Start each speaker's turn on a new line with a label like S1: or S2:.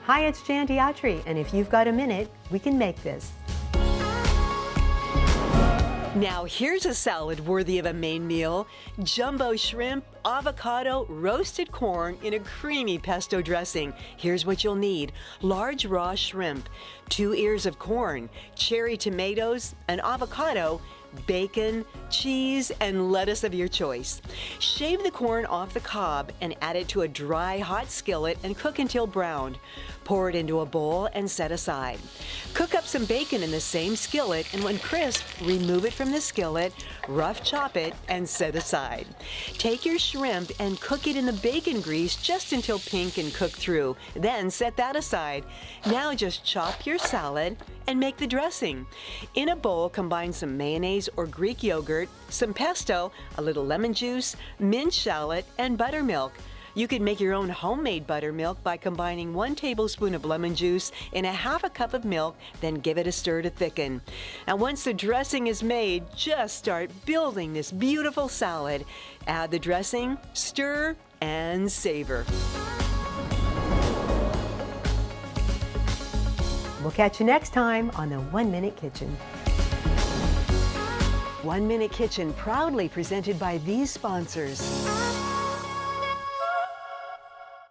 S1: Hi, it's Jan Diatri, and if you've got a minute, we can make this.
S2: Now here's a salad worthy of a main meal. Jumbo shrimp, avocado, roasted corn in a creamy pesto dressing. Here's what you'll need. Large raw shrimp, 2 ears of corn, cherry tomatoes, an avocado, bacon, cheese, and lettuce of your choice. Shave the corn off the cob and add it to a dry, hot skillet and cook until browned. Pour it into a bowl and set aside. Cook up some bacon in the same skillet, and when crisp, remove it from the skillet, rough chop it, and set aside. Take your shrimp and cook it in the bacon grease just until pink and cook through. Then set that aside. Now just chop your salad and make the dressing. In a bowl, combine some mayonnaise or Greek yogurt, some pesto, a little lemon juice, minced shallot, and buttermilk. You can make your own homemade buttermilk by combining 1 tablespoon of lemon juice in a half a cup of milk, then give it a stir to thicken. Now once the dressing is made, just start building this beautiful salad. Add the dressing, stir, and savor.
S1: We'll catch you next time on the 1 Minute Kitchen.
S2: 1 Minute Kitchen proudly presented by these sponsors.